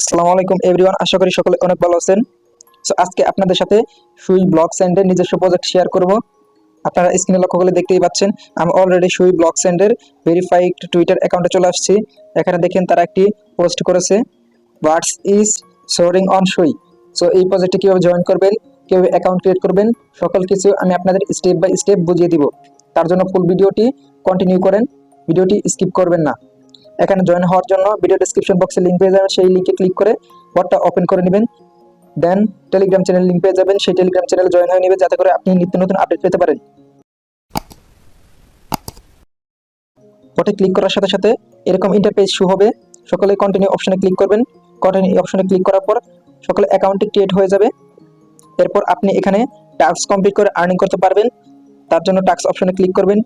আসসালামু আলাইকুম এভরিওয়ান, আশা করি সকলে অনেক ভালো আছেন। সো আজকে আপনাদের সাথে সুই ব্লকস এন্ডের নিজস্ব প্রজেক্ট শেয়ার করব। আপনারা স্ক্রিনে লক্ষ্য করলে দেখতেই পাচ্ছেন আমি অলরেডি সুই ব্লকস এন্ডের ভেরিফাইড টুইটার অ্যাকাউন্টে চলে আসছি। এখানে দেখেন তারা একটি পোস্ট করেছে, হোয়াটস ইজ সোরিং অন সুই। সো এই প্রজেক্টে কীভাবে জয়েন করবেন, কীভাবে অ্যাকাউন্ট ক্রিয়েট করবেন, সকল কিছু আমি আপনাদের স্টেপ বাই স্টেপ বুঝিয়ে দিব। তার জন্য ফুল ভিডিওটি কন্টিনিউ করেন, ভিডিওটি স্কিপ করবেন না। এখানে জয়েন হওয়ার জন্য ভিডিও ডেসক্রিপশন বক্সে লিঙ্ক পেয়ে যাবেন, সেই লিঙ্কে ক্লিক করে বটটা ওপেন করে নেবেন। দেন টেলিগ্রাম চ্যানেল লিঙ্ক পেয়ে যাবেন, সেই টেলিগ্রাম চ্যানেলে জয়েন হয়ে নেবেন যাতে করে আপনি নিত্য নতুন আপডেট পেতে পারেন। বটে ক্লিক করার সাথে সাথে এরকম ইন্টারপেজ শো হবে। সকলে কন্টিনিউ অপশনে ক্লিক করবেন। কন্টিনিউ অপশনে ক্লিক করার পর সকলে অ্যাকাউন্টটি ক্রিয়েট হয়ে যাবে। এরপর আপনি এখানে টাস্ক কমপ্লিট করে আর্নিং করতে পারবেন। তার জন্য টাস্ক অপশনে ক্লিক করবেন।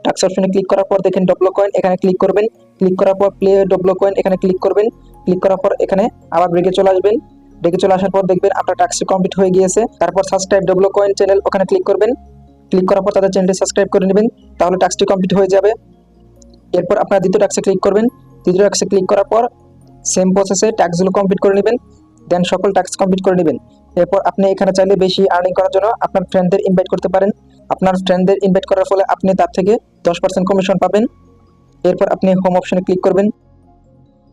টাস্ক অপশনে ক্লিক করার পর দেখেন ডবল কয়েন, এখানে ক্লিক করবেন। ক্লিক করার পর প্লে ডবল কয়েন, এখানে ক্লিক করবেন। ক্লিক করার পর এখানে আবার ব্রেকে চলে আসবেন। ব্রেকে চলে আসার পর দেখবেন আপনার টাস্কটি কমপ্লিট হয়ে গিয়েছে। তারপর সাবস্ক্রাইব ডবল কয়েন চ্যানেল, ওখানে ক্লিক করবেন। ক্লিক করার পর তাদের চ্যানেলটি সাবস্ক্রাইব করে নেবেন, তাহলে টাস্কটি কমপ্লিট হয়ে যাবে। এরপর আপনার দ্বিতীয় টাস্কে ক্লিক করবেন। দ্বিতীয় টাস্কে ক্লিক করার পর সেম প্রসেসে টাস্কগুলো কমপ্লিট করে নেবেন। দেন সকল টাস্ক কমপ্লিট করে নেবেন। এরপর আপনি এখানে চাইলে বেশি আর্নিং করার জন্য আপনার ফ্রেন্ডদের ইনভাইট করতে পারেন। আপনার ফ্রেন্ডদের ইনভাইট করার ফলে আপনি তার থেকে 10% কমিশন পাবেন। এরপর আপনি হোম অপশনে ক্লিক করবেন।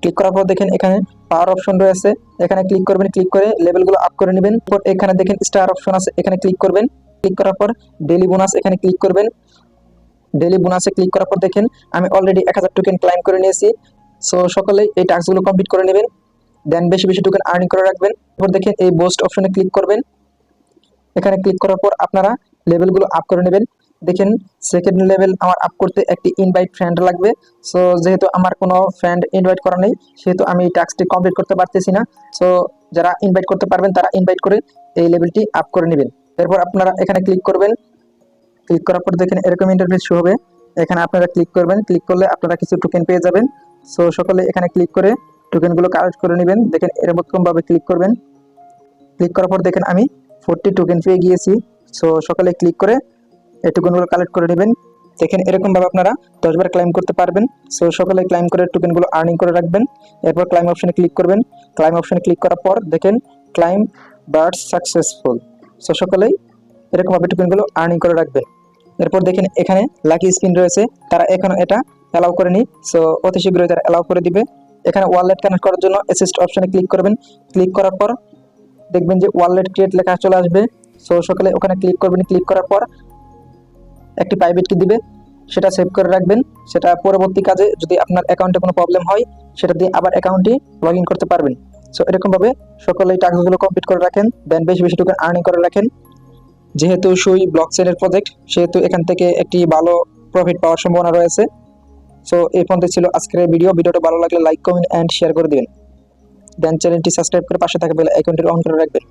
ক্লিক করার পর দেখেন এখানে পাওয়ার অপশন রয়েছে, এখানে ক্লিক করবেন। ক্লিক করে লেভেলগুলো আপ করে নেবেন। এরপর এখানে দেখেন স্টার অপশন আছে, এখানে ক্লিক করবেন। ক্লিক করার পর ডেইলি বোনাস, এখানে ক্লিক করবেন। ডেইলি বোনাসে ক্লিক করার পর দেখেন আমি অলরেডি 1000 টোকেন ক্লাইম করে নিয়েছি। সো সকলেই এই টাস্কগুলো কমপ্লিট করে নেবেন। দেন বেশি বেশি টোকেন আর্নিং করে রাখবেন। এরপর দেখেন এই বোস্ট অপশনে ক্লিক করবেন। এখানে ক্লিক করার পর আপনারা লেভেলগুলো আপ করে নেবেন। দেখেন সেকেন্ড লেভেল আমার আপ করতে একটি ইনভাইট ফ্রেন্ড লাগবে। সো যেহেতু আমার কোনো ফ্রেন্ড ইনভাইট করা নেই, সেহেতু আমি এই টাস্কটি কমপ্লিট করতে পারতেছি না। সো যারা ইনভাইট করতে পারবেন তারা ইনভাইট করে এই লেভেলটি আপ করে নেবেন। এরপর আপনারা এখানে ক্লিক করবেন। ক্লিক করার পর দেখেন এরকম ইন্টারফেস শো হবে। এখানে আপনারা ক্লিক করবেন। ক্লিক করলে আপনারা কিছু টোকেন পেয়ে যাবেন। সো সকলে এখানে ক্লিক করে টোকেনগুলো কালেক্ট করে নেবেন। দেখেন এরকমভাবে ক্লিক করবেন। ক্লিক করার পর দেখেন আমি 40 টোকেন পেয়ে গিয়েছি। সো সকালে ক্লিক করে এই টোকেনগুলো কালেক্ট করে নেবেন। দেখেন এরকমভাবে আপনারা 10 বার ক্লাইম করতে পারবেন। সো সকালে ক্লাইম করে টোকেনগুলো আর্নিং করে রাখবেন। এরপর ক্লাইম অপশনে ক্লিক করবেন। ক্লাইম অপশনে ক্লিক করার পর দেখেন ক্লাইম বার্ডস সাকসেসফুল। সো সকালেই এরকমভাবে টোকেনগুলো আর্নিং করে রাখবেন। এরপর দেখেন এখানে লাকি স্পিন রয়েছে, তারা এখনো এটা অ্যালাউ করেনি। সো অতি শীঘ্রই তারা অ্যালাউ করে দিবে। এখানে ওয়ালেট কানেক্ট করার জন্য অ্যাসিস্ট অপশনে ক্লিক করবেন। ক্লিক করার পর দেখবেন যে ওয়ালেট ক্রিয়েট লেখা চলে আসবে। সো সকালে ওখানে ক্লিক করবেন। ক্লিক করার পর একটি প্রাইভেট কি দিবে, সেটা সেভ করে রাখবেন। সেটা পরবর্তী কাজে যদি আপনার অ্যাকাউন্টে কোনো প্রবলেম হয় সেটা দিয়ে আবার অ্যাকাউন্টটি লগ ইন করতে পারবেন। সো এরকমভাবে সকলে এই টাস্কগুলো কমপ্লিট করে রাখেন। দেন বেশি বেশি টোকেন আর্নিং করে রাখেন। যেহেতু সুই ব্লকচেনের প্রজেক্ট, সেহেতু এখান থেকে একটি ভালো প্রফিট পাওয়ার সম্ভাবনা রয়েছে। সো এই পর্যন্ত ছিল আজকের ভিডিওটা ভালো লাগলে লাইক কমেন্ট অ্যান্ড শেয়ার করে দিন। দেন চ্যানেলটি সাবস্ক্রাইব করে পাশে থাকা বেল আইকনটি অন করে রাখবেন।